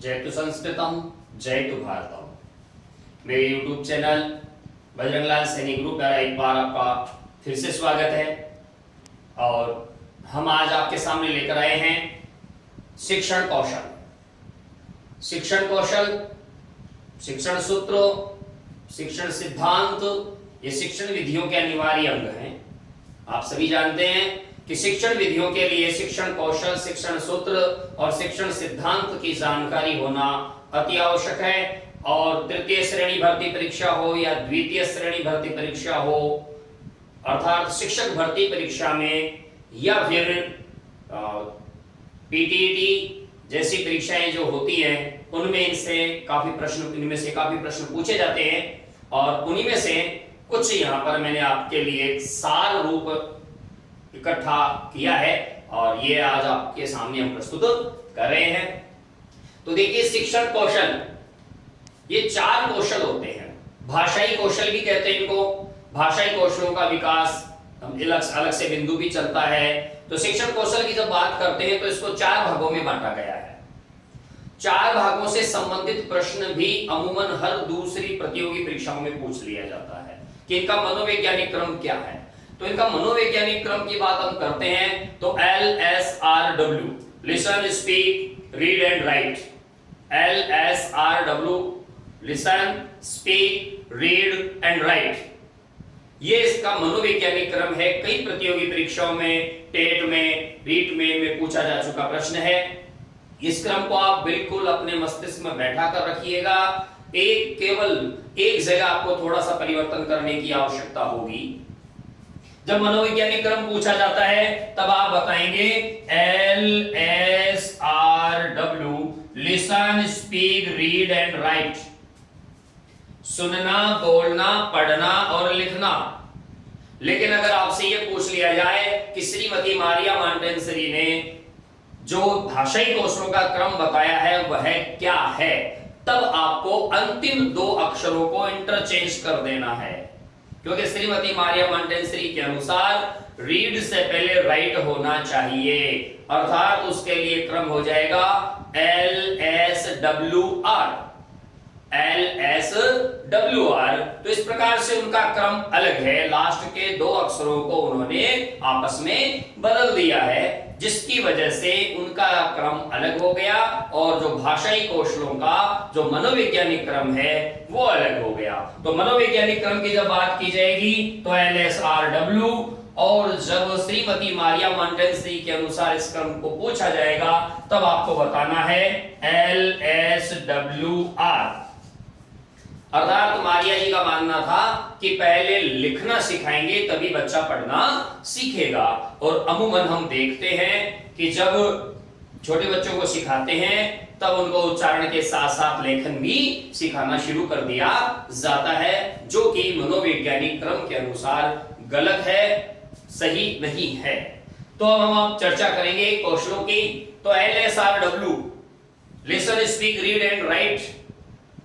जयतु संस्कृतम जयतु भारतम। मेरे YouTube channel Bajranglal Saini group पर एक बार आपका फिर से स्वागत है। और हम आज आपके सामने लेकर आए हैं शिक्षण कौशल। शिक्षण कौशल, शिक्षण सूत्र, शिक्षण सिद्धांत, ये शिक्षण विधियों के अनिवार्य अंग हैं। आप सभी जानते हैं कि शिक्षण विधियों के लिए शिक्षण कौशल, शिक्षण सूत्र और शिक्षण सिद्धांत की जानकारी होना अति आवश्यक है। और तृतीय श्रेणी भर्ती परीक्षा हो या द्वितीय श्रेणी भर्ती परीक्षा हो, अर्थात शिक्षक भर्ती परीक्षा में, या फिर पीटीईटी जैसी परीक्षाएं जो होती हैं उनमें इनमें से काफी प्रश्न पूछे जाते हैं। और उन्हीं में से कुछ यहाँ पर मैंने आपके लिए सार रूप इकट्ठा किया है और ये आज आपके सामने हम प्रस्तुत कर रहे हैं। तो देखिए, शिक्षण कौशल, ये 4 कौशल होते हैं। भाषाई कौशल भी कहते हैं इनको। भाषाई कौशलों का विकास अलग से बिंदु भी चलता है। तो शिक्षण कौशल की जब बात करते हैं तो इसको 4 भागों में बांटा गया है। 4 भागों से संबंधित प्रश्न भी अमूमन हर दूसरी प्रतियोगी परीक्षाओं में पूछ लिया जाता है कि इनका मनोवैज्ञानिक क्रम क्या है। तो इनका मनोवैज्ञानिक क्रम की बात हम करते हैं तो LSRW, listen, speak, read and right. LSRW, listen, speak, read and right, ये इसका मनोवैज्ञानिक क्रम है। कई प्रतियोगी परीक्षाओं में, टेट में, रीट में पूछा जा चुका प्रश्न है। इस क्रम को आप बिल्कुल अपने मस्तिष्क में बैठा कर रखिएगा। केवल एक जगह आपको थोड़ा सा परिवर्तन करने की आवश्यकता होगी। जब मनोवैज्ञानिक क्रम पूछा जाता है तब आप बताएंगे LSRW, listen, speak, read and right. सुनना, बोलना, पढ़ना और लिखना। लेकिन अगर आपसे यह पूछ लिया जाए कि श्रीमती मारिया मॉन्टेसरी ने जो भाषाई कौशलों का क्रम बताया है वह क्या है, तब आपको अंतिम 2 अक्षरों को इंटरचेंज कर देना है। क्योंकि श्रीमती मारिया मॉन्टेसरी के अनुसार रीड से पहले राइट होना चाहिए, अर्थात उसके लिए क्रम हो जाएगा LSWR। तो इस प्रकार से उनका क्रम अलग है। लास्ट के 2 अक्षरों को उन्होंने आपस में बदल दिया है, जिसकी वजह से उनका क्रम अलग हो गया और जो भाषाई कौशलों का जो मनोवैज्ञानिक क्रम है वो अलग हो गया। तो मनोवैज्ञानिक क्रम की जब बात की जाएगी तो LSRW, और जब श्रीमती मारिया मॉन्टेसरी के अनुसार इस क्रम को पूछा जाएगा तब आपको बताना है LSWR। अर्थात मारिया जी का मानना था कि पहले लिखना सिखाएंगे तभी बच्चा पढ़ना सीखेगा। और अमूमन हम देखते हैं कि जब छोटे बच्चों को सिखाते हैं तब उनको उच्चारण के साथ साथ लेखन भी सिखाना शुरू कर दिया जाता है, जो कि मनोवैज्ञानिक क्रम के अनुसार गलत है, सही नहीं है। तो अब हम चर्चा करेंगे कौशलों की। तो LSRW, listen, speak, read and right,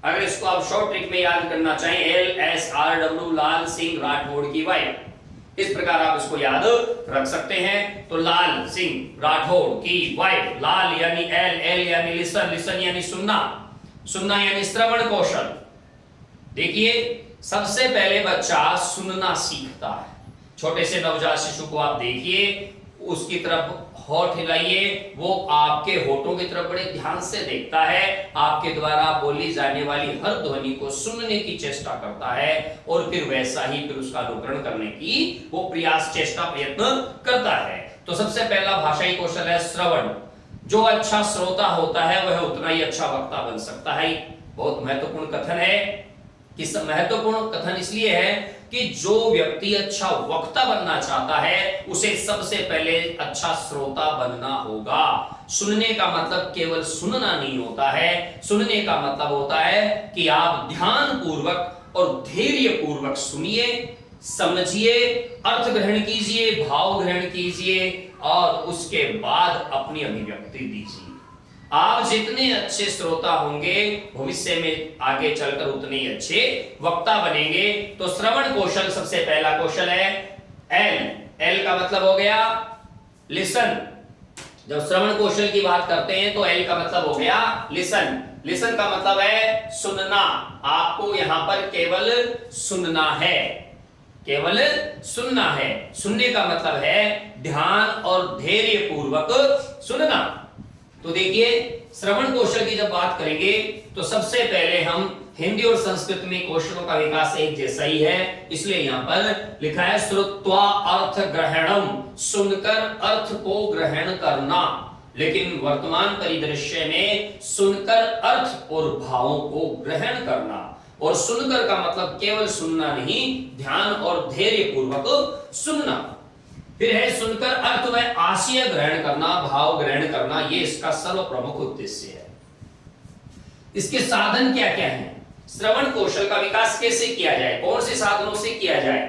अगर इसको आप शॉर्ट ट्रिक में याद करना चाहें, LSRW, लाल सिंह राठौड़ की वाइफ, इस प्रकार आप इसको याद रख सकते हैं। तो लाल सिंह राठौड़ की वाइफ, लाल यानी L यानी लिसन, लिसन यानी सुनना, सुनना यानी श्रवण कौशल। देखिए, सबसे पहले बच्चा सुनना सीखता है। छोटे से नवजात शिशु को आप देखिए, उसकी तरफ होठ हिलाइए, वो आपके होठों की तरफ बड़े ध्यान से देखता है, आपके द्वारा बोली जाने वाली हर ध्वनि को सुनने की चेष्टा करता है और फिर वैसा ही फिर उसका अनुकरण करने की वो प्रयत्न करता है। तो सबसे पहला भाषाई कौशल है श्रवण। जो अच्छा श्रोता होता है वह उतना ही अच्छा वक्ता बन सकता है। बहुत महत्वपूर्ण कथन है। कि महत्वपूर्ण कथन इसलिए है कि जो व्यक्ति अच्छा वक्ता बनना चाहता है उसे सबसे पहले अच्छा श्रोता बनना होगा। सुनने का मतलब केवल सुनना नहीं होता है। सुनने का मतलब होता है कि आप ध्यान पूर्वक और धैर्य पूर्वक सुनिए, समझिए, अर्थ ग्रहण कीजिए, भाव ग्रहण कीजिए और उसके बाद अपनी अभिव्यक्ति दीजिए। आप जितने अच्छे श्रोता होंगे भविष्य में आगे चलकर उतने ही अच्छे वक्ता बनेंगे। तो श्रवण कौशल सबसे पहला कौशल है। एल का मतलब हो गया लिसन, जब श्रवण कौशल की बात करते हैं तो एल का मतलब हो गया लिसन। लिसन का मतलब है सुनना। आपको यहां पर केवल सुनना है, केवल सुनना है। सुनने का मतलब है ध्यान और धैर्य पूर्वक सुनना। तो देखिए श्रवण कौशल की जब बात करेंगे तो सबसे पहले हम हिंदी और संस्कृत में कौशलों का विकास एक जैसा ही है, इसलिए यहां पर लिखा है श्रुत्वा अर्थ ग्रहणम, सुनकर अर्थ को ग्रहण करना। लेकिन वर्तमान परिदृश्य में सुनकर अर्थ और भावों को ग्रहण करना, और सुनकर का मतलब केवल सुनना नहीं, ध्यान और धैर्य पूर्वक सुनना। फिर है सुनकर अर्थ व आशय ग्रहण करना, भाव ग्रहण करना, ये इसका सर्व प्रमुख उद्देश्य है। इसके साधन क्या क्या हैं? श्रवण कौशल का विकास कैसे किया जाए, कौन से साधनों से किया जाए,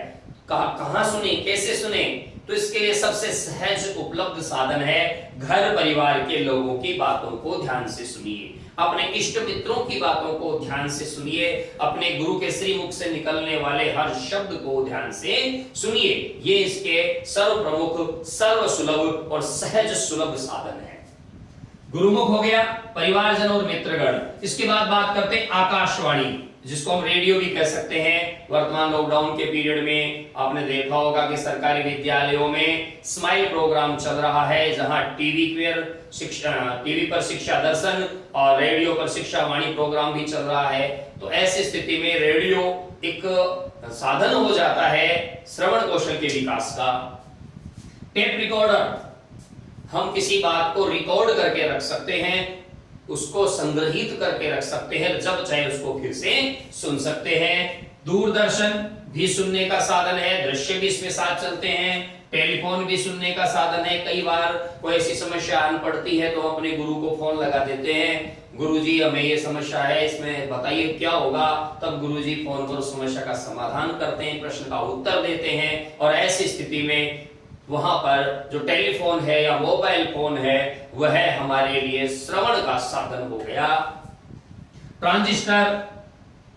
कहां सुने, कैसे सुने? तो इसके लिए सबसे सहज उपलब्ध साधन है घर परिवार के लोगों की बातों को ध्यान से सुनिए, अपने इष्ट मित्रों की बातों को ध्यान से सुनिए, अपने गुरु के श्री मुख से निकलने वाले हर शब्द को ध्यान से सुनिए। ये इसके सर्व प्रमुख, सर्व सुलभ और सहज सुलभ साधन है। गुरुमुख हो गया, परिवारजन और मित्रगण। इसके बाद बात करते हैं आकाशवाणी, जिसको हम रेडियो भी कह सकते हैं। वर्तमान लॉकडाउन के पीरियड में आपने देखा होगा कि सरकारी विद्यालयों में स्माइल प्रोग्राम चल रहा है, जहां टीवी पर शिक्षा दर्शन और रेडियो पर शिक्षा वाणी प्रोग्राम भी चल रहा है। तो ऐसी स्थिति में रेडियो एक साधन हो जाता है श्रवण कौशल के विकास का। टेप रिकॉर्डर, हम किसी बात को रिकॉर्ड करके रख सकते हैं, उसको संग्रहित करके रख सकते हैं, जब चाहे उसको फिर से सुन सकते हैं। दूरदर्शन भी सुनने का साधन है, दृश्य भी इसमें साथ चलते हैं। टेलीफोन भी सुनने का साधन है। कई बार कोई ऐसी समस्या आन पड़ती है तो अपने गुरु को फोन लगा देते हैं, गुरुजी हमें ये समस्या है, इसमें बताइए क्या होगा। तब गुरुजी फोन पर समस्या का समाधान करते हैं, प्रश्न का उत्तर देते हैं। और ऐसी स्थिति में वहां पर जो टेलीफोन है या मोबाइल फोन है वह हमारे लिए श्रवण का साधन हो गया। ट्रांजिस्टर,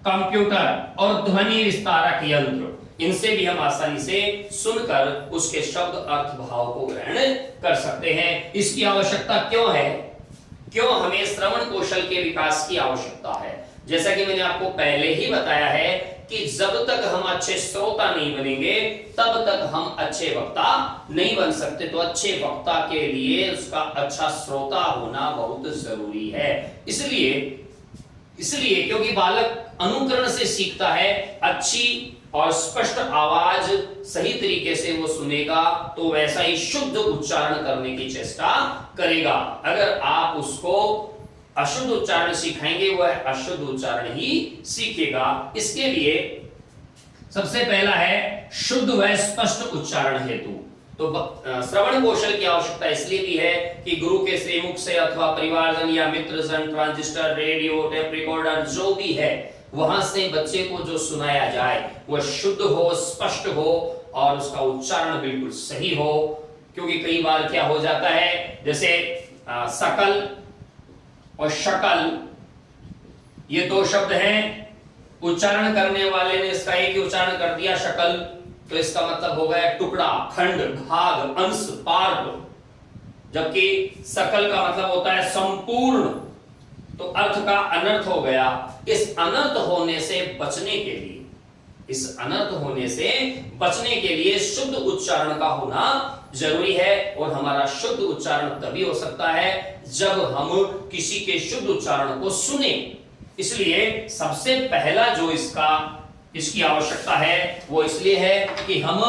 कंप्यूटर और ध्वनि विस्तारक यंत्र, इनसे भी हम आसानी से सुनकर उसके शब्द अर्थ भाव को ग्रहण कर सकते हैं। इसकी आवश्यकता क्यों है, क्यों हमें श्रवण कौशल के विकास की आवश्यकता है? जैसा कि मैंने आपको पहले ही बताया है कि जब तक हम अच्छे श्रोता नहीं बनेंगे तब तक हम अच्छे वक्ता नहीं बन सकते। तो अच्छे वक्ता के लिए उसका अच्छा श्रोता होना बहुत जरूरी है। इसलिए क्योंकि बालक अनुकरण से सीखता है, अच्छी और स्पष्ट आवाज सही तरीके से वो सुनेगा तो वैसा ही शुद्ध उच्चारण करने की चेष्टा करेगा। अगर आप उसको अशुद्ध उच्चारण सिखाएंगे वह अशुद्ध उच्चारण ही सीखेगा। इसके लिए सबसे पहला है शुद्ध व स्पष्ट उच्चारण हेतु। तो श्रवण कौशल की आवश्यकता इसलिए भी है कि गुरु के श्रीमुख से अथवा परिवारजन या मित्रजन, ट्रांजिस्टर, रेडियो, टेप रिकॉर्डर जो भी है वहां से बच्चे को जो सुनाया जाए वह शुद्ध हो, स्पष्ट हो और उसका उच्चारण बिल्कुल सही हो। क्योंकि कई बार क्या हो जाता है, जैसे सकल और शकल ये दो शब्द हैं, उच्चारण करने वाले ने इसका एक ही उच्चारण कर दिया शकल, तो इसका मतलब हो गया टुकड़ा, खंड, भाग, अंश, पार्ट। जबकि सकल का मतलब होता है संपूर्ण, तो अर्थ का अनर्थ हो गया। इस अनर्थ होने से बचने के लिए शुद्ध उच्चारण का होना जरूरी है। और हमारा शुद्ध उच्चारण तभी हो सकता है जब हम किसी के शुद्ध उच्चारण को सुने। इसलिए सबसे पहला जो इसकी आवश्यकता है वो इसलिए है कि हम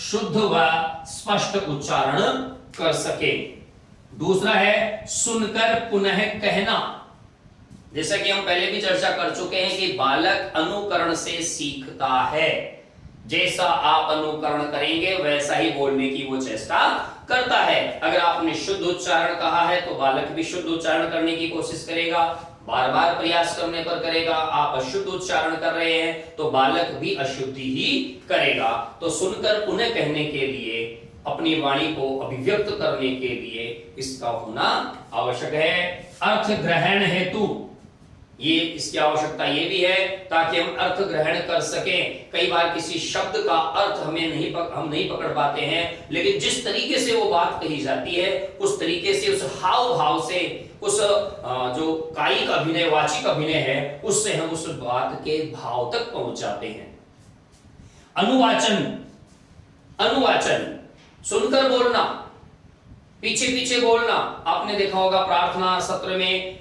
शुद्ध व स्पष्ट उच्चारण कर सके। दूसरा है सुनकर पुनः कहना। जैसा कि हम पहले भी चर्चा कर चुके हैं कि बालक अनुकरण से सीखता है। जैसा आप अनुकरण करेंगे वैसा ही बोलने की वो चेष्टा करता है। अगर आपने शुद्ध उच्चारण कहा है तो बालक भी शुद्ध उच्चारण करने की कोशिश करेगा, बार बार प्रयास करने पर करेगा। आप अशुद्ध उच्चारण कर रहे हैं तो बालक भी अशुद्धि ही करेगा। तो सुनकर पुनः कहने के लिए, अपनी वाणी को अभिव्यक्त करने के लिए इसका होना आवश्यक है। अर्थ ग्रहण हेतु, ये इसकी आवश्यकता ये भी है ताकि हम अर्थ ग्रहण कर सकें। कई बार किसी शब्द का अर्थ हम नहीं पकड़ पाते हैं, लेकिन जिस तरीके से वो बात कही जाती है उस तरीके से, उस हाव भाव से, उस जो कायिक अभिनय, वाचिक अभिनय है, उससे हम उस बात के भाव तक पहुंच जाते हैं। अनुवाचन, अनुवाचन सुनकर बोलना, पीछे पीछे बोलना। आपने देखा होगा प्रार्थना सत्र में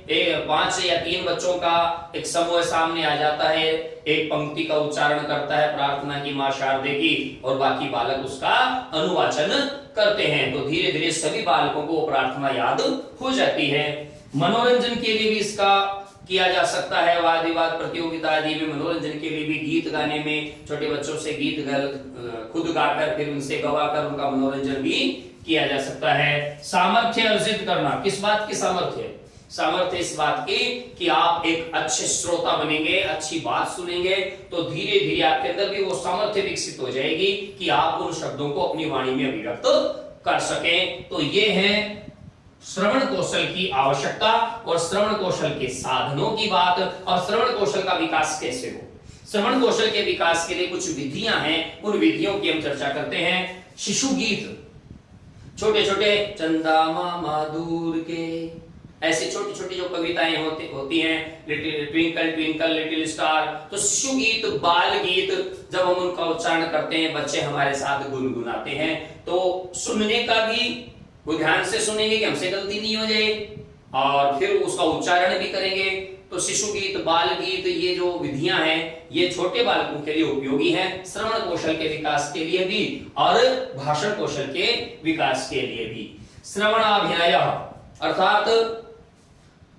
5 या 3 बच्चों का एक समूह सामने आ जाता है, एक पंक्ति का उच्चारण करता है प्रार्थना की, मां शारदे की, और बाकी बालक उसका अनुवाचन करते हैं। तो धीरे धीरे सभी बालकों को प्रार्थना याद हो जाती है। मनोरंजन के लिए भी इसका किया जा सकता है। वाद विवाद प्रतियोगिता आदि में मनोरंजन के लिए भी, गीत गाने में छोटे बच्चों से गीत खुद गाकर फिर उनसे गवाकर उनका मनोरंजन भी किया जा सकता है। सामर्थ्य अर्जित करना, किस बात की सामर्थ्य? सामर्थ्य इस बात की कि आप एक अच्छे श्रोता बनेंगे, अच्छी बात सुनेंगे तो धीरे धीरे आपके अंदर भी वो सामर्थ्य विकसित हो जाएगी कि आप उन शब्दों को अपनी वाणी में अभिव्यक्त कर सकें। तो ये है श्रवण कौशल की आवश्यकता और श्रवण कौशल के साधनों की बात, और श्रवण कौशल का विकास कैसे हो। श्रवण कौशल के विकास के लिए कुछ विधियां हैं, उन विधियों की हम चर्चा करते हैं। शिशु गीत, छोटे छोटे चंदा मामा दूर के, ऐसे छोटी छोटी जो कविताएं होती हैं, ट्विंकल ट्विंकल लिटिल स्टार, तो शिशु गीत, बाल गीत जब हम उनका उच्चारण करते हैं, बच्चे हमारे साथ गुनगुनाते हैं, तो सुनने का भी वो ध्यान से सुनेंगे कि हमसे गलती नहीं हो जाए, और फिर उसका उच्चारण भी करेंगे। तो शिशु गीत, बाल गीत, ये जो विधियां हैं ये छोटे बालकों के लिए उपयोगी हैं, श्रवण कौशल के विकास के लिए भी और भाषण कौशल के विकास के लिए भी। श्रवणाभिनय अर्थात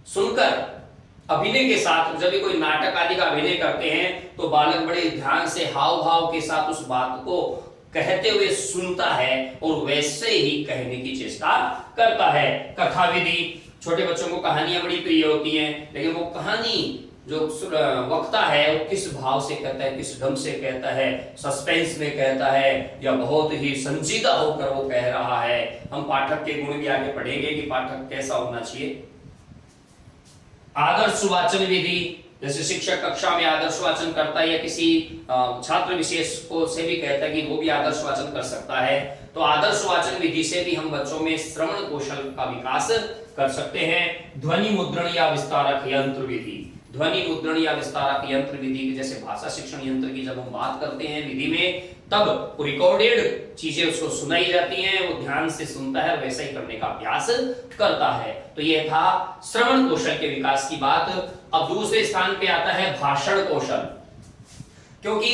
सुनकर अभिनय के साथ, जब भी कोई नाटक आदि का अभिनय करते हैं तो बालक बड़े ध्यान से हाव भाव के साथ उस बात को कहते हुए सुनता है और वैसे ही कहने की चेष्टा करता है। कथा विधि, छोटे बच्चों को कहानियां बड़ी प्रिय होती हैं, लेकिन वो कहानी जो वक्ता है वो किस भाव से कहता है, किस ढंग से कहता है, सस्पेंस में कहता है या बहुत ही संजीदा होकर वो कह रहा है। हम पाठक के गुण भी आगे पढ़ेंगे कि पाठक कैसा होना चाहिए। आदर्श वाचन विधि, जैसे शिक्षक कक्षा में आदर्श वाचन करता है या किसी छात्र विशेष को से भी कहता है कि वो भी आदर्श वाचन कर सकता है, तो आदर्श वाचन विधि से भी हम बच्चों में श्रवण कौशल का विकास कर सकते हैं। ध्वनि मुद्रण या विस्तारक यंत्र विधि, ध्वनि मुद्रण या विस्तारक यंत्र विधि की, जैसे भाषा शिक्षण यंत्र की जब हम बात करते हैं विधि में, तब रिकॉर्डेड चीजें उसको सुनाई जाती हैं, वो ध्यान से सुनता है, वैसा ही करने का अभ्यास करता है। तो ये था श्रवण कौशल के विकास की बात। अब दूसरे स्थान पे आता है भाषण कौशल, क्योंकि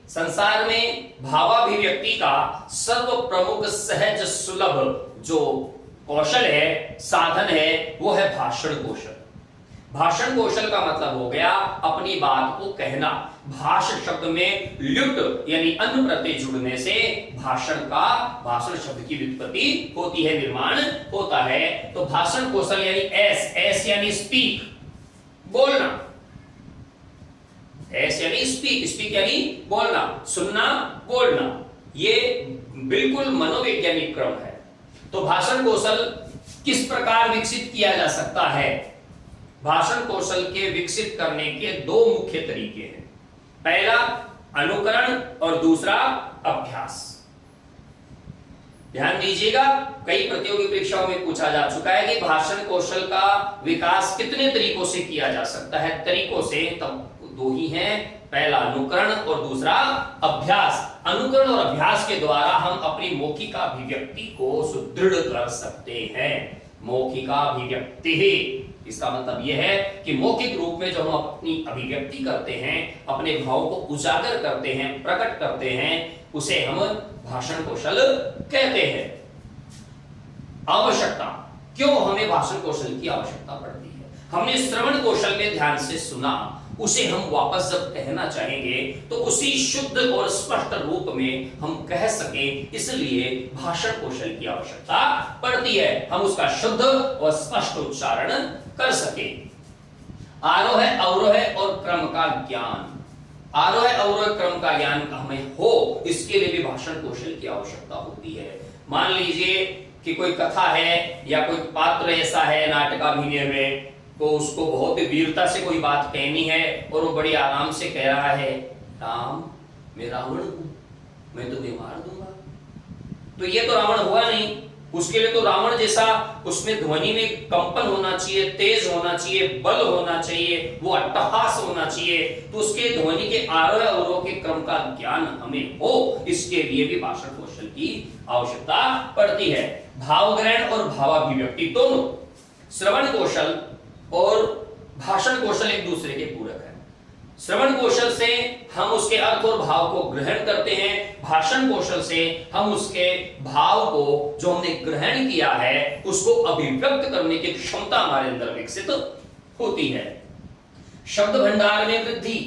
संसार में भावाभिव्यक्ति का सर्व प्रमुख सहज सुलभ जो कौशल है, साधन है, वो है भाषण कौशल। भाषण कौशल का मतलब हो गया अपनी बात को कहना। भाष शब्द में ल्युट यानी अन्न प्रत्यय जुड़ने से भाषण शब्द की व्युत्पत्ति होती है, निर्माण होता है। तो भाषण कौशल यानी एस यानी स्पीक, बोलना, एस यानी स्पीक यानी बोलना, सुनना, बोलना, ये बिल्कुल मनोवैज्ञानिक क्रम है। तो भाषण कौशल किस प्रकार विकसित किया जा सकता है? भाषण कौशल के विकसित करने के 2 मुख्य तरीके हैं। पहला अनुकरण और दूसरा अभ्यास। ध्यान दीजिएगा, कई प्रतियोगी परीक्षाओं में पूछा जा चुका है कि भाषण कौशल का विकास कितने तरीकों से किया जा सकता है। तरीकों से तब 2 ही हैं, पहला अनुकरण और दूसरा अभ्यास। अनुकरण और अभ्यास के द्वारा हम अपनी मौखिक अभिव्यक्ति को सुदृढ़ कर सकते हैं। मौखिक अभिव्यक्ति, इसका मतलब यह है कि मौखिक रूप में जो हम अपनी अभिव्यक्ति करते हैं, अपने भावों को उजागर करते हैं, प्रकट करते हैं, उसे हम भाषण कौशल कहते हैं। आवश्यकता, क्यों हमें भाषण कौशल की आवश्यकता पड़ती है? हमने श्रवण कौशल में ध्यान से सुना, उसे हम वापस जब कहना चाहेंगे तो उसी शुद्ध और स्पष्ट रूप में हम कह सकें, इसलिए भाषण कौशल की आवश्यकता पड़ती है। हम उसका शुद्ध और स्पष्ट उच्चारण कर सकें। आरोह अवरोह और क्रम का ज्ञान, आरोह अवरोह क्रम का ज्ञान हमें हो, इसके लिए भी भाषण कौशल की आवश्यकता होती है। मान लीजिए कि कोई कथा है या कोई पात्र ऐसा है नाटकाभिनय में को उसको बहुत वीरता से कोई बात कहनी है और वो बड़ी आराम से कह रहा है, राम मैं रावण हूं, मैं तुम्हें मार दूंगा। तो ये तो रावण हुआ नहीं, उसके लिए तो रावण जैसा उसमें ध्वनि में कंपन होना चाहिए, तेज होना चाहिए, बल होना चाहिए, वो अट्टहास होना चाहिए। तो उसके ध्वनि के आरोह अवरोह के क्रम का ज्ञान हमें हो, इसके लिए भी भाषण कौशल की आवश्यकता पड़ती है। भावग्रहण और भावाभिव्यक्ति दोनों, श्रवण कौशल और भाषण कौशल एक दूसरे के पूरक है। श्रवण कौशल से हम उसके अर्थ और भाव को ग्रहण करते हैं, भाषण कौशल से हम उसके भाव को जो हमने ग्रहण किया है उसको अभिव्यक्त करने की क्षमता हमारे अंदर विकसित होती है। शब्द भंडार में वृद्धि,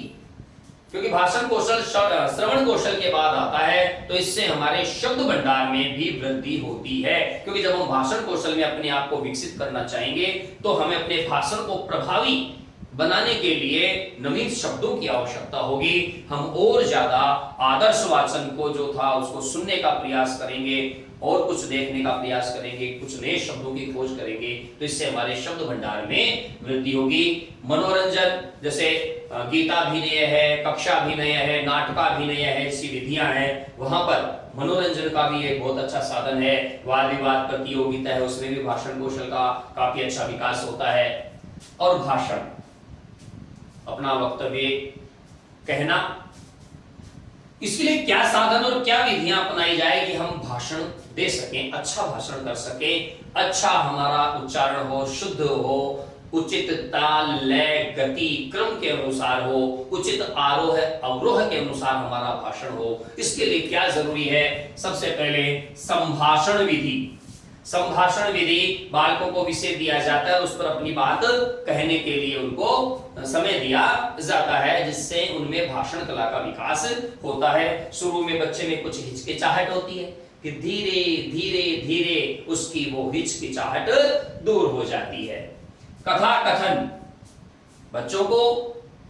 क्योंकि भाषण कौशल श्रवण कौशल के बाद आता है, तो इससे हमारे शब्द भंडार में भी वृद्धि होती है। क्योंकि जब हम भाषण कौशल में अपने आप को विकसित करना चाहेंगे तो हमें अपने भाषण को प्रभावी बनाने के लिए नवीन शब्दों की आवश्यकता होगी। हम और ज्यादा आदर्श वाचन को जो था उसको सुनने का प्रयास करेंगे और कुछ देखने का प्रयास करेंगे, कुछ नए शब्दों की खोज करेंगे, तो इससे हमारे शब्द भंडार में वृद्धि होगी। मनोरंजन, जैसे गीताभिनय है, कक्षाभिनय है, नाटकाभिनय है, ऐसी विधियां हैं, वहां पर मनोरंजन का भी एक बहुत अच्छा साधन है। वाद विवाद प्रतियोगिता है, उसमें भी भाषण कौशल का काफी अच्छा विकास होता है। और भाषण, अपना वक्तव्य कहना, इसके लिए क्या साधन और क्या विधियां अपनाई जाए कि हम भाषण दे सकें, अच्छा भाषण कर सकें, अच्छा हमारा उच्चारण हो, शुद्ध हो, उचित ताल लय गति क्रम के अनुसार हो, उचित आरोह अवरोह के अनुसार हमारा भाषण हो। इसके लिए क्या जरूरी है? सबसे पहले संभाषण विधि। संभाषण विधि, बालकों को विषय दिया जाता है, उस पर अपनी बात कहने के लिए उनको समय दिया जाता है, जिससे उनमें भाषण कला का विकास होता है। शुरू में बच्चे में कुछ हिचकिचाहट होती है, फिर धीरे धीरे धीरे उसकी वो हिचकिचाहट दूर हो जाती है। कथा कथन, बच्चों को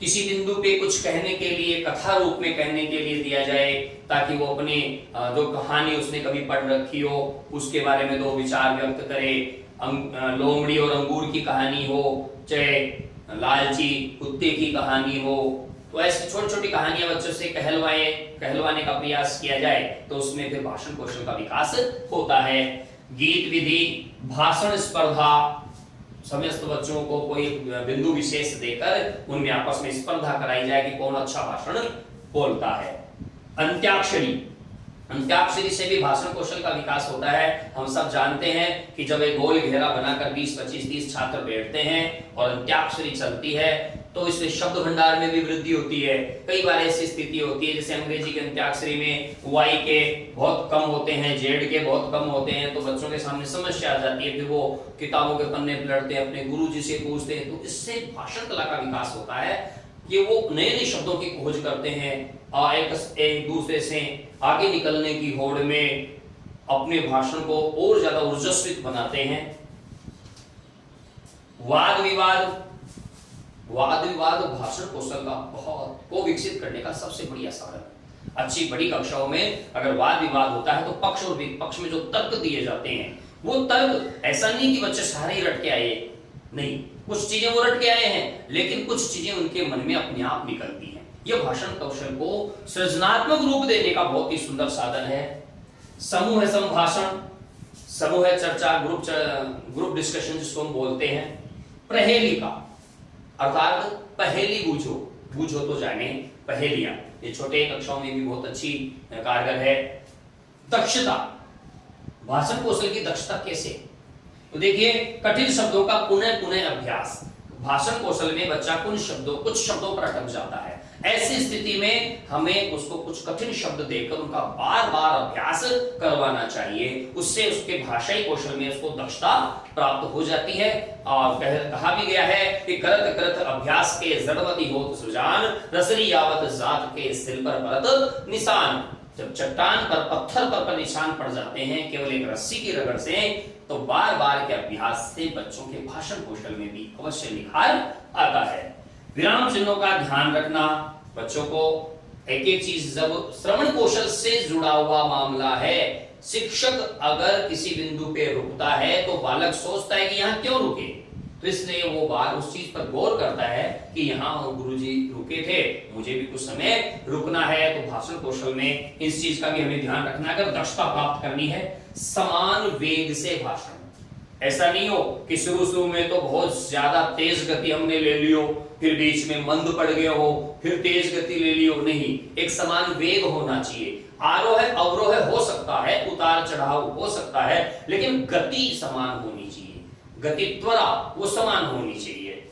किसी बिंदु पे कुछ कहने के लिए कथा रूप में कहने के लिए दिया जाए, ताकि वो अपनी जो कहानी उसने कभी पढ़ रखी हो उसके बारे में दो विचार व्यक्त करे। लोमड़ी और अंगूर की कहानी हो, चाहे लालची कुत्ते की कहानी हो, तो ऐसी छोटी छोटी कहानियां बच्चों से कहलवाने का प्रयास किया जाए, तो उसमें फिर भाषण कौशल का विकास होता है। गीत विधि, भाषण स्पर्धा, समस्त बच्चों को कोई बिंदु विशेष देकर उनमें आपस में स्पर्धा कराई जाए कि कौन अच्छा भाषण बोलता है। अंत्याक्षरी, अंत्याक्षरी से भी भाषण कौशल का विकास होता है। हम सब जानते हैं कि जब एक गोल घेरा बनाकर 20, 25, 30 छात्र बैठते हैं और अंत्याक्षरी चलती है, तो इससे शब्द भंडार में भी वृद्धि होती है। कई बार ऐसी स्थिति होती है, जैसे अंग्रेजी के अंत्याक्षरी में वाई के बहुत कम होते हैं, जेड के बहुत कम होते हैं, तो बच्चों के सामने समस्या आ जाती है, फिर वो किताबों के पन्ने पलटते हैं, अपने गुरुजी से पूछते हैं। तो इससे भाषण कला का विकास होता है कि वो नए नए शब्दों की खोज करते हैं और एक दूसरे से आगे निकलने की होड़ में अपने भाषण को और ज्यादा ऊर्जान्वित बनाते हैं। वाद विवाद, वाद विवाद भाषण कौशल का बहुत को विकसित करने का सबसे बढ़िया साधन। अच्छी बड़ी कक्षाओं में अगर वाद विवाद होता है तो पक्ष और विपक्ष में जो तर्क दिए जाते हैं, वो तर्क ऐसा नहीं कि बच्चे सारे ही रट के आए, नहीं, कुछ चीजें वो रट के आए हैं, लेकिन कुछ चीजें उनके मन में अपने आप निकलती हैं। यह भाषण कौशल को सृजनात्मक रूप देने का बहुत ही सुंदर साधन है। समूह संभाषण, समूह चर्चा, ग्रुप डिस्कशन जिसको हम बोलते हैं। प्रहेलिका, अर्थात पहेली बूझो, बूझो तो जाने पहेलियां, ये छोटे कक्षाओं में भी बहुत अच्छी कारगर है। दक्षता, भाषण कौशल की दक्षता कैसे? तो देखिए, कठिन शब्दों का पुनः पुनः अभ्यास। भाषण कौशल में बच्चा कुछ शब्दों पर अटक जाता है। ऐसी स्थिति में हमें उसको कुछ कठिन शब्द देकर उनका बार बार अभ्यास करवाना चाहिए। उससे उसके भाषाई कौशल में उसको दक्षता प्राप्त हो जाती है। और कहा भी गया है कि करत करत अभ्यास के जड़वती होत सुजान, रसरी यावत जात के सिल पर परत निशान। जब चट्टान पर पत्थर पर निशान पड़ जाते हैं केवल एक रस्सी की रगड़ से, तो बार बार के अभ्यास से बच्चों के भाषण कौशल में भी अवश्य निखार आता है। विराम चिन्हों का ध्यान रखना, बच्चों को एक एक चीज, जब श्रवण कौशल से जुड़ा हुआ मामला है, शिक्षक अगर किसी बिंदु पे रुकता है तो बालक सोचता है कि यहां क्यों रुके, तो इसलिए वो बार उस चीज पर गौर करता है कि यहाँ गुरुजी रुके थे, मुझे भी कुछ समय रुकना है। तो भाषण कौशल में इस चीज का भी हमें ध्यान रखना है। अगर दक्षता प्राप्त करनी है, समान वेग से भाषण, ऐसा नहीं हो कि शुरू में तो बहुत ज्यादा तेज गति हमने ले लियो, फिर बीच में मंद पड़ गया हो, फिर तेज गति ले लियो, नहीं, एक समान वेग होना चाहिए। आरोह अवरोह हो सकता है, उतार चढ़ाव हो सकता है, लेकिन गति समान होनी चाहिए, गति त्वरा वो समान होनी चाहिए।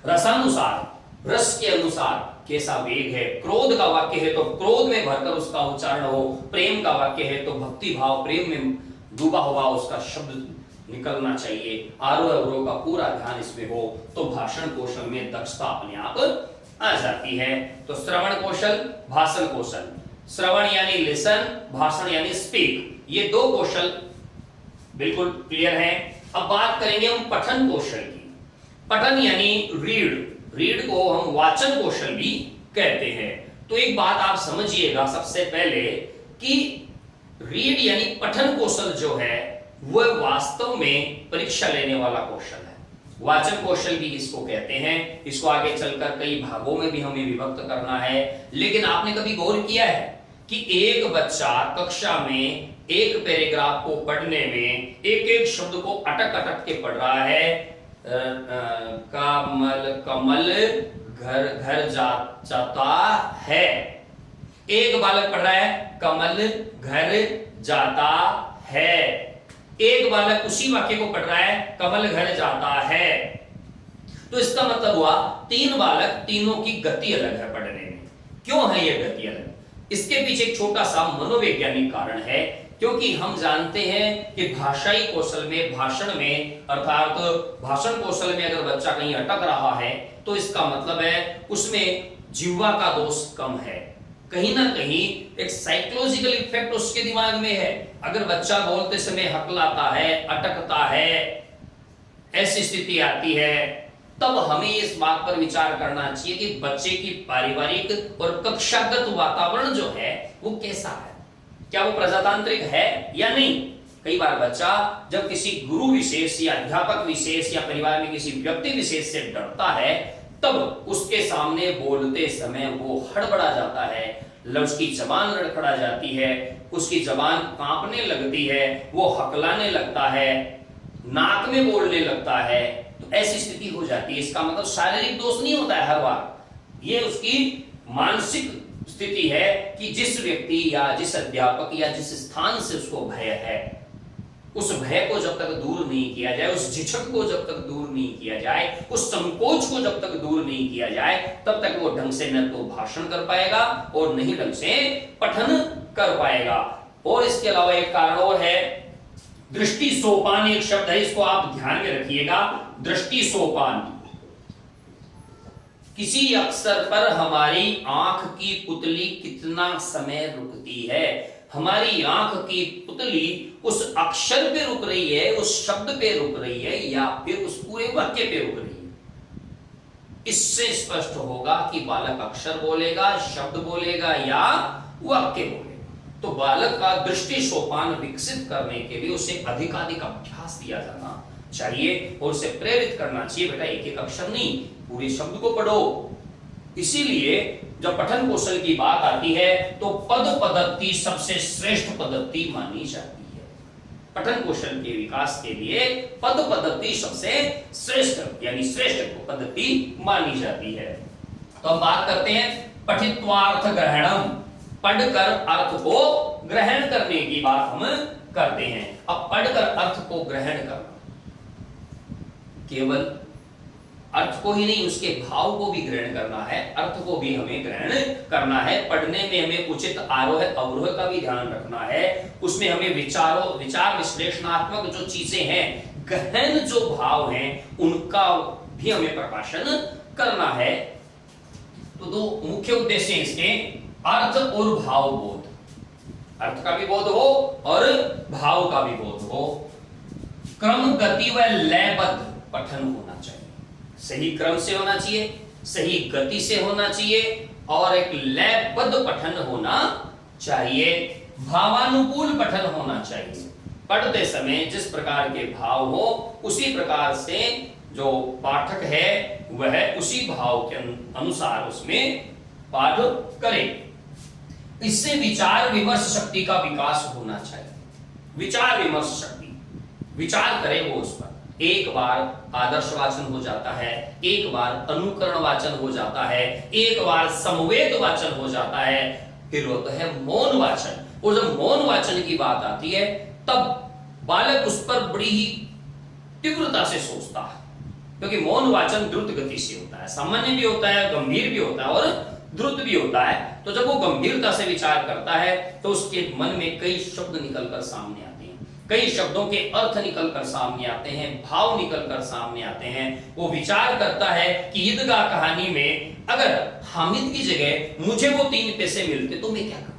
रसानुसार, रस के अनुसार कैसा वेग है। क्रोध का वाक्य है तो क्रोध में भरकर उसका उच्चारण हो, प्रेम का वाक्य है तो भक्ति भाव, प्रेम में डूबा हुआ उसका शब्द निकलना चाहिए। आरोह अवरोह का पूरा ध्यान इसमें हो तो भाषण कौशल में दक्षता अपने आप आ जाती है। तो श्रवण कौशल, भाषण कौशल, श्रवण यानी लिसन, भाषण यानी स्पीक, ये दो कौशल बिल्कुल क्लियर है। अब बात करेंगे हम पठन कौशल की। पठन यानी रीड, रीड को हम वाचन कौशल भी कहते हैं। तो एक बात आप समझिएगा सबसे पहले कि रीड यानी पठन कौशल जो है वह वास्तव में परीक्षा लेने वाला कौशल है। वाचन कौशल भी इसको कहते हैं। इसको आगे चलकर कई भागों में भी हमें विभक्त करना है। लेकिन आपने कभी गौर किया है कि एक बच्चा कक्षा में एक पैराग्राफ को पढ़ने में एक एक शब्द को अटक अटक के पढ़ रहा है। कमल कमल घर घर जाता है, एक बालक पढ़ रहा है कमल घर जाता है, एक बालक उसी वाक्य को पढ़ रहा है कमल घर जाता है। तो इसका मतलब हुआ तीन बालक, तीनों की गति अलग है पढ़ने में। क्यों है यह गति अलग? इसके पीछे एक छोटा सा मनोवैज्ञानिक कारण है। क्योंकि हम जानते हैं कि भाषाई कौशल में, भाषण में, अर्थात भाषण कौशल में अगर बच्चा कहीं अटक रहा है तो इसका मतलब है उसमें जिह्वा का दोष कम है, कहीं ना कहीं एक साइकोलॉजिकल इफेक्ट उसके दिमाग में है। अगर बच्चा बोलते समय हकलाता है, अटकता है, ऐसी स्थिति आती है, तब हमें इस बात पर विचार करना चाहिए कि बच्चे की पारिवारिक और कक्षागत वातावरण जो है वो कैसा है, क्या वो प्रजातांत्रिक है या नहीं। कई बार बच्चा जब किसी गुरु विशेष या अध्यापक विशेष या परिवार में किसी व्यक्ति विशेष से डरता है, तब उसके सामने बोलते समय वो हड़बड़ा जाता है, उसकी जबान लड़खड़ा जाती है, उसकी जबान कांपने लगती है, वो हकलाने लगता है, नाक में बोलने लगता है। तो ऐसी स्थिति हो जाती है। इसका मतलब शारीरिक दोष नहीं होता है हर बार, ये उसकी मानसिक स्थिति है कि जिस व्यक्ति या जिस अध्यापक या जिस स्थान से उसको भय है, उस भय को जब तक दूर नहीं किया जाए, उस झिझक को जब तक दूर नहीं किया जाए, उस संकोच को जब तक दूर नहीं किया जाए, तब तक वो ढंग से न तो भाषण कर पाएगा और नहीं ढंग से पठन कर पाएगा। और इसके अलावा एक कारण और है, दृष्टि सोपान एक शब्द है, इसको आप ध्यान में रखिएगा। दृष्टि सोपान, किसी अक्षर पर हमारी आंख की पुतली कितना समय रुकती है। हमारी आंख की पुतली उस अक्षर पे रुक रही है, उस शब्द पे रुक रही है, या फिर उस पूरे वाक्य पे रुक रही है। इससे स्पष्ट होगा कि बालक अक्षर बोलेगा, शब्द बोलेगा या वाक्य बोलेगा। तो बालक का दृष्टि सोपान विकसित करने के लिए उसे अधिकाधिक अभ्यास दिया जाना चाहिए और उसे प्रेरित करना चाहिए, बेटा एक एक अक्षर नहीं, पूरे शब्द को पढ़ो। इसीलिए जब पठन कौशल की बात आती है तो पद पद्धति सबसे श्रेष्ठ पद्धति मानी जाती है। पठन कौशल के विकास के लिए पद पद्धति सबसे श्रेष्ठ यानी श्रेष्ठ पद्धति मानी जाती है। तो हम बात करते हैं पठित्वार्थ ग्रहणम, पढ़कर अर्थ को ग्रहण करने की बात हम करते हैं। अब पढ़कर अर्थ को ग्रहण करना, केवल अर्थ को ही नहीं उसके भाव को भी ग्रहण करना है, अर्थ को भी हमें ग्रहण करना है। पढ़ने में हमें उचित आरोह अवरोह का भी ध्यान रखना है। उसमें हमें विचार विश्लेषणात्मक जो चीजें हैं, गहन जो भाव हैं, उनका भी हमें प्रकाशन करना है। तो दो मुख्य उद्देश्य इसके, अर्थ और भाव बोध, अर्थ का भी बोध हो और भाव का भी बोध हो। क्रम गति व लयबद्ध पठन होना चाहिए, सही क्रम से होना चाहिए, सही गति से होना चाहिए और एक लयबद्ध पठन होना चाहिए। भावानुकूल पठन होना चाहिए, पढ़ते समय जिस प्रकार के भाव हो उसी प्रकार से जो पाठक है वह उसी भाव के अनुसार उसमें पाठ करे। इससे विचार विमर्श शक्ति का विकास होना चाहिए। विचार विमर्श शक्ति, विचार करे वो उस पर। एक बार आदर्श वाचन हो जाता है, एक बार अनुकरण वाचन हो जाता है, एक बार समवेत वाचन हो जाता है, फिर होता है मौन वाचन। और जब मौन वाचन की बात आती है तब बालक उस पर बड़ी ही तीव्रता से सोचता है, क्योंकि मौन वाचन द्रुत गति से होता है, सामान्य भी होता है, गंभीर भी होता है और द्रुत भी होता है। तो जब वो गंभीरता से विचार करता है तो उसके मन में कई शब्द निकलकर सामने आते हैं, कई शब्दों के अर्थ निकलकर सामने आते हैं, भाव निकलकर सामने आते हैं। वो विचार करता है कि ईदगाह कहानी में अगर हामिद की जगह मुझे वो 3 पैसे मिलते तो मैं क्या करता।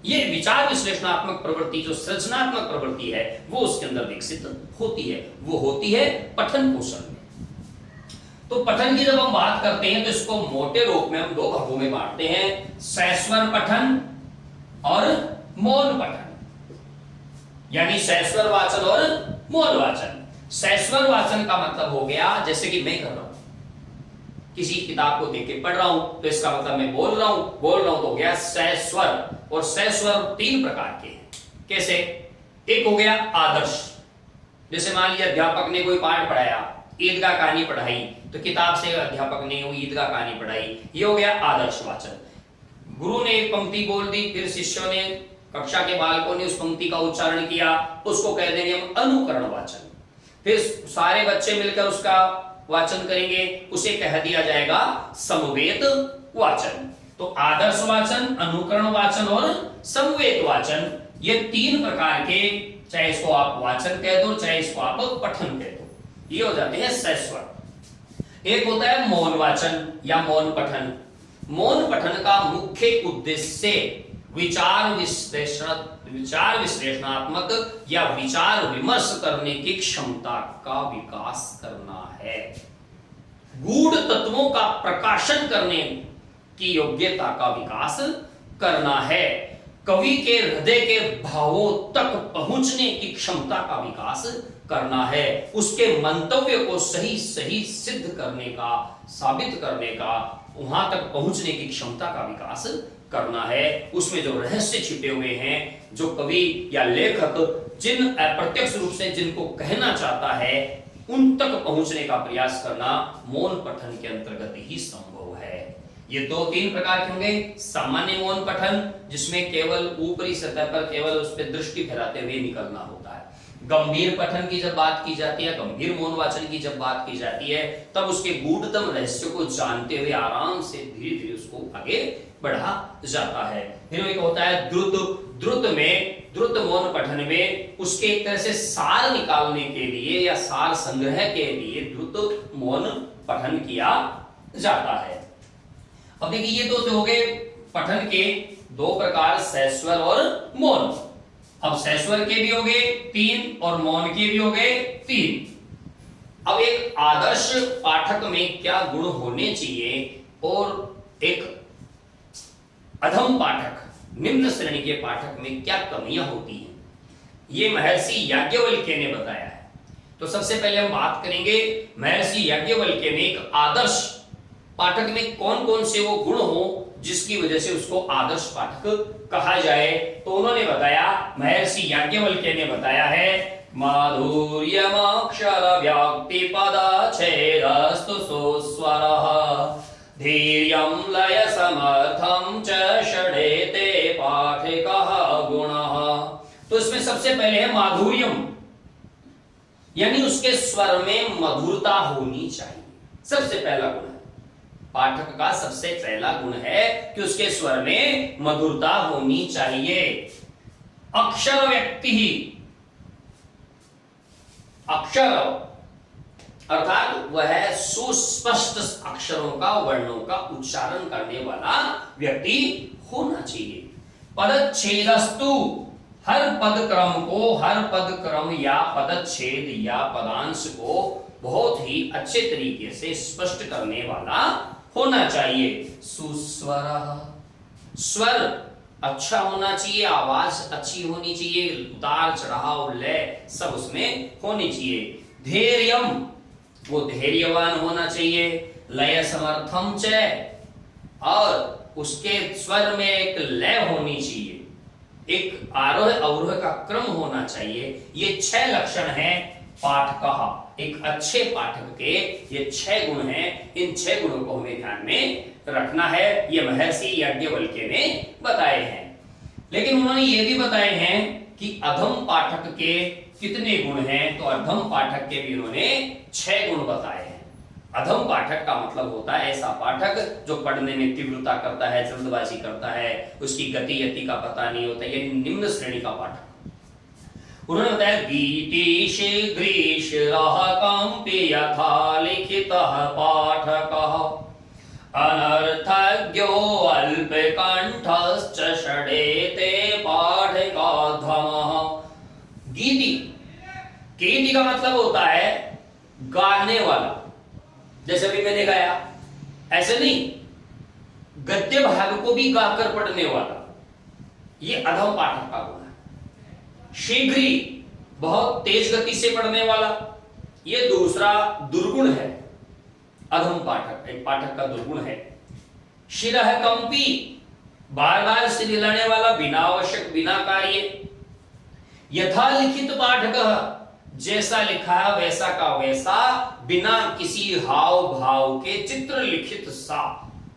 ये विचार विश्लेषणात्मक प्रवृत्ति, जो सृजनात्मक प्रवृत्ति है, वो उसके अंदर विकसित होती है। वो होती है पठन कौशल में। तो पठन की जब हम बात करते हैं तो इसको मोटे रूप में हम 2 भागों में बांटते हैं, सैस्वर पठन और मौन पठन, यानी सैस्वर वाचन और मौन वाचन। सैस्वर वाचन का मतलब हो गया जैसे कि मैं कर रहा हूं, किसी किताब को देख के पढ़ रहा हूं तो इसका मतलब मैं बोल रहा हूं तो हो गया सैस्वर। और सैस्वर 3 प्रकार के हैं। कैसे? एक हो गया आदर्श, जैसे मान लिया अध्यापक ने कोई पाठ पढ़ाया, ईदगाह कहानी पढ़ाई, तो किताब से अध्यापक ने वो ईदगाह कहानी पढ़ाई, ये हो गया आदर्श वाचन। गुरु ने एक पंक्ति बोल दी, फिर शिष्यों ने, कक्षा के बालकों ने उस पंक्ति का उच्चारण किया, उसको कह देंगे हम अनुकरण वाचन। फिर सारे बच्चे मिलकर उसका वाचन करेंगे, उसे कह दिया जाएगा समवेत वाचन। तो आदर्श वाचन, अनुकरण वाचन और समवेत वाचन, ये 3 प्रकार के, चाहे इसको आप वाचन कह दो, चाहे इसको आप पठन कह दो, ये हो जाते हैं सैस्वर। एक होता है मौन वाचन या मौन पठन। मौन पठन का मुख्य उद्देश्य विचार विश्लेषणात्मक या विचार विमर्श करने की क्षमता का विकास करना है, गूढ़ तत्वों का प्रकाशन करने की योग्यता का विकास करना है, कवि के हृदय के भावों तक पहुंचने की क्षमता का विकास करना है, उसके मंतव्य को सही सही सिद्ध करने का, साबित करने का, वहां तक पहुंचने की क्षमता का विकास करना है। उसमें जो रहस्य छिपे हुए हैं, जो कवि या लेखक जिन अप्रत्यक्ष रूप से जिनको कहना चाहता है, उन तक पहुंचने का प्रयास करना मौन पठन के अंतर्गत ही संभव है। ये 2-3 प्रकार के होंगे। सामान्य मौन पठन, जिसमें केवल ऊपरी सतह पर केवल उस पर दृष्टि फैलाते हुए निकलना होता है। गंभीर पठन की जब बात की जाती है, गंभीर मौन वाचन की जब बात की जाती है, तब उसके गूढ़तम रहस्य को जानते हुए आराम से धीरे धीरे उसको आगे बढ़ा जाता है। फिर एक होता है द्रुत मौन पठन में उसके एक तरह से सार निकालने के लिए या सार संग्रह के लिए द्रुत मौन पठन किया जाता है। अब देखिए, ये तो हो गए पठन के 2 प्रकार, सैस्वर और मौन। अब सैस्वर के भी हो गए 3 और मौन के भी हो गए 3। अब एक आदर्श पाठक में क्या गुण होने चाहिए और एक अधम पाठक, निम्न श्रेणी के पाठक में क्या कमियां होती हैं, ये महर्षि याज्ञवल्क्य ने बताया है। तो सबसे पहले हम बात करेंगे महर्षि याज्ञवल्क्य ने एक आदर्श पाठक में कौन कौन से वो गुण हो जिसकी वजह से उसको आदर्श पाठक कहा जाए। तो उन्होंने बताया, महर्षि याज्ञवल्क्य ने बताया है, माधुर्यमक्षर व्याप्ति पदच्छेदस्तु सुस्वरः धीर्यं लय समर्थं च षडेते पाठिकः गुणः। तो इसमें सबसे पहले है माधुर्यम, यानी उसके स्वर में मधुरता होनी चाहिए। सबसे पहला गुण है पाठक का, सबसे पहला गुण है कि उसके स्वर में मधुरता होनी चाहिए। अक्षर व्यक्ति ही, अक्षर अर्थात वह सुस्पष्ट अक्षरों का, वर्णों का उच्चारण करने वाला व्यक्ति होना चाहिए। पदच्छेदस्तु, हर पद क्रम को, हर पद क्रम या पदच्छेद या पदांश को बहुत ही अच्छे तरीके से स्पष्ट करने वाला होना चाहिए। सुस्वर, स्वर अच्छा होना चाहिए, आवाज अच्छी होनी चाहिए, उतार चढ़ाव लय सब उसमें होनी चाहिए। धैर्यम, वो धैर्यवान होना चाहिए, लय समर्थम च, और उसके स्वर में एक लय होनी चाहिए, एक आरोह अवरोह का क्रम होना चाहिए। ये 6 लक्षण हैं पाठक, एक अच्छे पाठक के ये 6 गुण हैं। इन 6 गुणों को हमें ध्यान में रखना है। ये महर्षि याज्ञवल्क्य ने बताए हैं। लेकिन उन्होंने ये भी बताए हैं कि अधम पाठक के कितने गुण हैं, तो अधम पाठक के भी उन्होंने 6 गुण बताए हैं। अधम पाठक का मतलब होता है ऐसा पाठक जो पढ़ने में तीव्रता करता है, जल्दबाजी करता है, उसकी गति यति का पता नहीं होता, यानी निम्न श्रेणी का पाठक। उन्होंने बताया गीति शीघ्रीश कंपि यथा लिखितः पाठकः अनर्थज्ञो अल्पकंठश्च षडेते पाठकाधमः। गीति, गीति का मतलब होता है गाने वाला, जैसे अभी मैंने गाया, ऐसे नहीं, गद्य भाग को भी गाकर पढ़ने वाला, ये अधम पाठक का गुण है। शीघ्री, बहुत तेज गति से पढ़ने वाला, ये दूसरा दुर्गुण है अधम पाठक, एक पाठक का दुर्गुण है। शिरः कंपी, बार बार सिर हिलाने वाला, बिना आवश्यक, बिना कार्य। यथा लिखित पाठक, जैसा लिखा वैसा का वैसा, बिना किसी हाव भाव के चित्र लिखित सा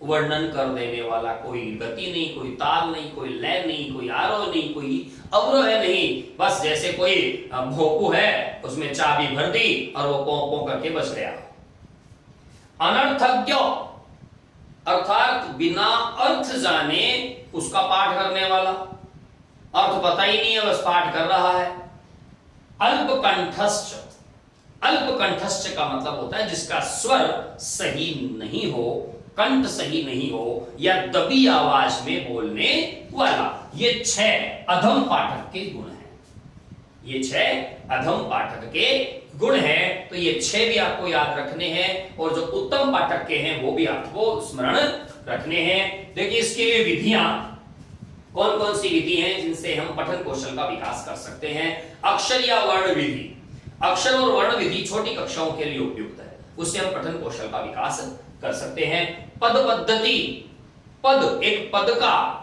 वर्णन कर देने वाला, कोई गति नहीं, कोई ताल नहीं, कोई लय नहीं, कोई आरोह नहीं, कोई अवरोह नहीं, बस जैसे कोई भोंपू है उसमें चाबी भर दी और वो पों पों करके बच गया। अनर्थज्ञ, अर्थात बिना अर्थ जाने उसका पाठ करने वाला, अर्थ पता ही नहीं है, बस पाठ कर रहा है। अल्पकंठश्च, अल्पकंठश्च का मतलब होता है जिसका स्वर सही नहीं हो, कंठ सही नहीं हो, या दबी आवाज में बोलने वाला। ये 6 अधम पाठक के गुण हैं। ये 6 अधम पाठक के गुण हैं। तो ये 6 भी आपको याद रखने हैं, और जो उत्तम पाठक के हैं वो भी आपको स्मरण रखने हैं। देखिए इसके लिए विधियां, कौन कौन सी विधि हैं जिनसे हम पठन कौशल का विकास कर सकते हैं। अक्षर या वर्ण विधि, अक्षर और वर्ण विधि छोटी कक्षाओं के लिए उपयुक्त है, उससे हम पठन कौशल का विकास कर सकते हैं। पद पद्धति, पद, एक पद का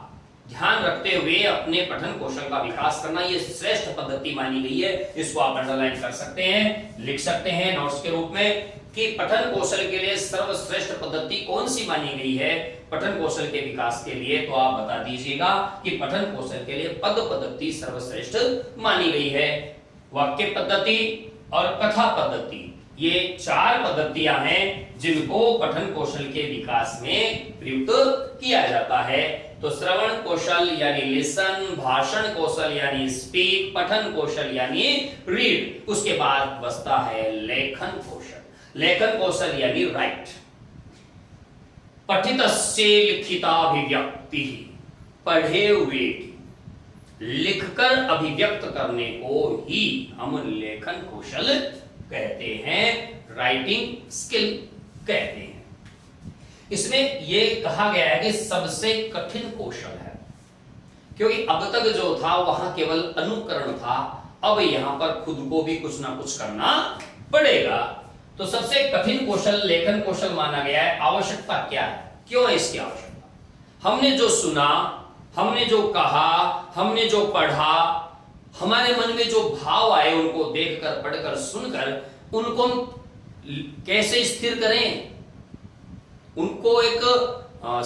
ध्यान रखते हुए अपने पठन कौशल का विकास करना, ये श्रेष्ठ पद्धति मानी गई है। इसको आप अंडरलाइन कर सकते हैं, लिख सकते हैं नोट्स के रूप में कि पठन कौशल के लिए सर्वश्रेष्ठ पद्धति कौन सी मानी गई है पठन कौशल के विकास के लिए। तो आप बता दीजिएगा कि पठन कौशल के लिए पद पद्धति सर्वश्रेष्ठ मानी गई है। वाक्य पद्धति और कथा पद्धति, ये 4 पद्धतियां हैं जिनको पठन कौशल के विकास में प्रयुक्त किया जाता है। तो श्रवण कौशल यानी लिसन, भाषण कौशल यानी स्पीक, पठन कौशल यानी रीड, उसके बाद बचता है लेखन कौशल। लेखन कौशल यानी राइट। पठितस्य लिखिताभिव्यक्ति, पढ़े हुए लिखकर अभिव्यक्त करने को ही हम लेखन कौशल कहते हैं, राइटिंग स्किल कहते हैं। इसमें यह कहा गया है कि सबसे कठिन कौशल है, क्योंकि अब तक जो था वहां केवल अनुकरण था, अब यहां पर खुद को भी कुछ ना कुछ करना पड़ेगा। तो सबसे कठिन कौशल लेखन कौशल माना गया है। आवश्यकता क्या है, क्यों है इसकी आवश्यकता? हमने जो सुना, हमने जो कहा, हमने जो पढ़ा, हमारे मन में जो भाव आए, उनको देखकर, पढ़कर, सुनकर उनको कैसे स्थिर करें, उनको एक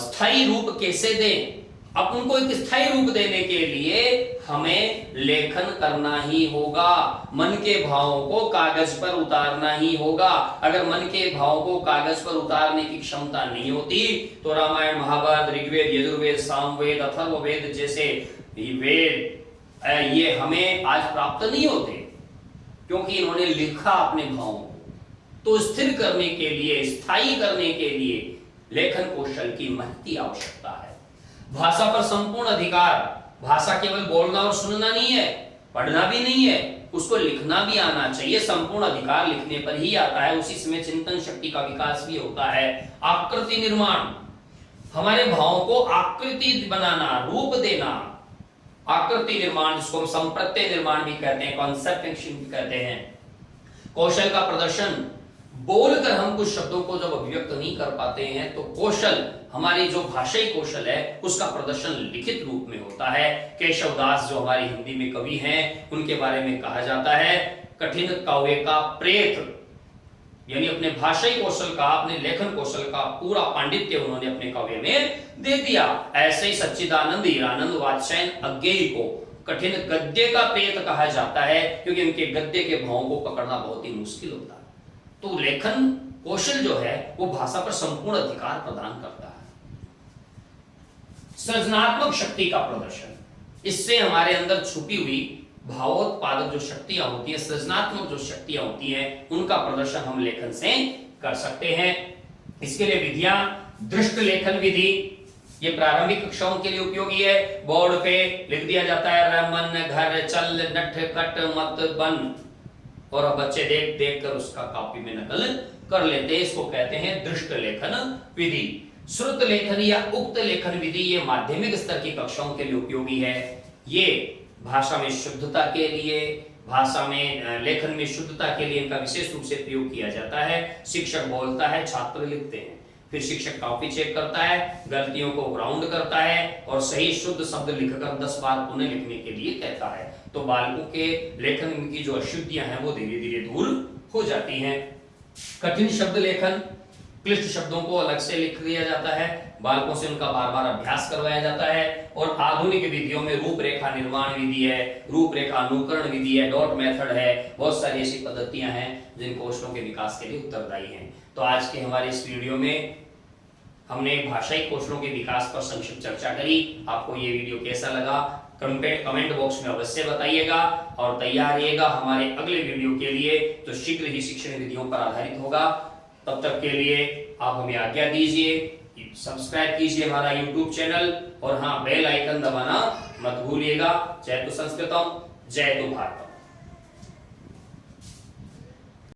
स्थायी रूप कैसे दें। अब उनको एक स्थायी रूप देने के लिए हमें लेखन करना ही होगा, मन के भावों को कागज पर उतारना ही होगा। अगर मन के भावों को कागज पर उतारने की क्षमता नहीं होती तो रामायण, महाभारत, ऋग्वेद, यजुर्वेद, सामवेद, अथर्ववेद जैसे वेद ये हमें आज प्राप्त नहीं होते, क्योंकि इन्होंने लिखा अपने भावों को। तो स्थिर करने के लिए, स्थायी करने के लिए लेखन कौशल की महती आवश्यकता है। भाषा पर संपूर्ण अधिकार, भाषा केवल बोलना और सुनना नहीं है, पढ़ना भी नहीं है, उसको लिखना भी आना चाहिए। संपूर्ण अधिकार लिखने पर ही आता है, उसी समय चिंतन शक्ति का विकास भी होता है। आकृति निर्माण, हमारे भावों को आकृति बनाना, रूप देना, आकृति निर्माण जिसको हम संप्रत्यय निर्माण भी कहते हैं, कॉन्सेप्ट भी कहते हैं। कौशल का प्रदर्शन, बोलकर हम कुछ शब्दों को जब अभिव्यक्त नहीं कर पाते हैं तो कौशल, हमारी जो भाषाई कौशल है उसका प्रदर्शन लिखित रूप में होता है। केशव दास जो हमारी हिंदी में कवि हैं, उनके बारे में कहा जाता है कठिन काव्य का प्रेत, यानी अपने भाषाई कौशल का, अपने लेखन कौशल का पूरा पांडित्य उन्होंने अपने काव्य में दे दिया। ऐसे ही सच्चिदानंद हीरानंद वात्स्यायन अज्ञेय को कठिन गद्य का प्रेत कहा जाता है, क्योंकि उनके गद्य के भावों को पकड़ना बहुत ही मुश्किल होता है। तो लेखन कौशल जो है वो भाषा पर संपूर्ण अधिकार प्रदान करता है। सृजनात्मक शक्ति का प्रदर्शन, इससे हमारे अंदर छुपी हुई भावोत्पादक जो शक्तियां होती हैं, सृजनात्मक जो शक्तियां होती हैं, उनका प्रदर्शन हम लेखन से कर सकते हैं। इसके लिए विधियां, दृष्ट लेखन विधि, ये प्रारंभिक कक्षाओं के लिए उपयोगी है। बोर्ड पे लिख दिया जाता है रमन घर चल नठ कट मत बन, और अब बच्चे देख देख कर उसका कॉपी में नकल कर लेते हैं। इसको कहते हैं दृष्ट लेखन विधि। श्रुत लेखन या उक्त लेखन विधि, ये माध्यमिक स्तर की कक्षाओं के लिए उपयोगी है। ये भाषा में शुद्धता के लिए, भाषा में लेखन में शुद्धता के लिए इनका विशेष रूप से प्रयोग किया जाता है। शिक्षक बोलता है, छात्र लिखते हैं, फिर शिक्षक कॉपी चेक करता है, गलतियों को ग्राउंड करता है और सही शुद्ध शब्द लिखकर 10 बार पुनः लिखने के लिए कहता है। तो बालकों के लेखन की जो अशुद्धियां हैं वो धीरे धीरे दूर हो जाती हैं। कठिन शब्द लेखन, क्लिष्ट शब्दों को अलग से लिख दिया जाता है, बालकों से उनका बार बार अभ्यास करवाया जाता है। और आधुनिक विधियों में रूपरेखा निर्माण विधि है, रूपरेखा अनुकरण विधि है, डॉट मेथड है, बहुत सारी ऐसी पद्धतियां हैं जिन कौशलों के विकास के लिए उत्तरदायी हैं। तो आज के हमारे इस वीडियो में हमने भाषाई कौशलों के विकास पर संक्षिप्त चर्चा करी। आपको ये वीडियो कैसा लगा कमेंट बॉक्स में अवश्य बताइएगा, और तैयार रहिएगा हमारे अगले वीडियो के लिए जो शीघ्र ही शिक्षण विधियों पर आधारित होगा। तब तक के लिए आप हमें आज्ञा दीजिए, सब्सक्राइब कीजिए हमारा YouTube चैनल, और हाँ बेल आइकन दबाना मत भूलिएगा। जय तो संस्कृतम, जय तो भारत।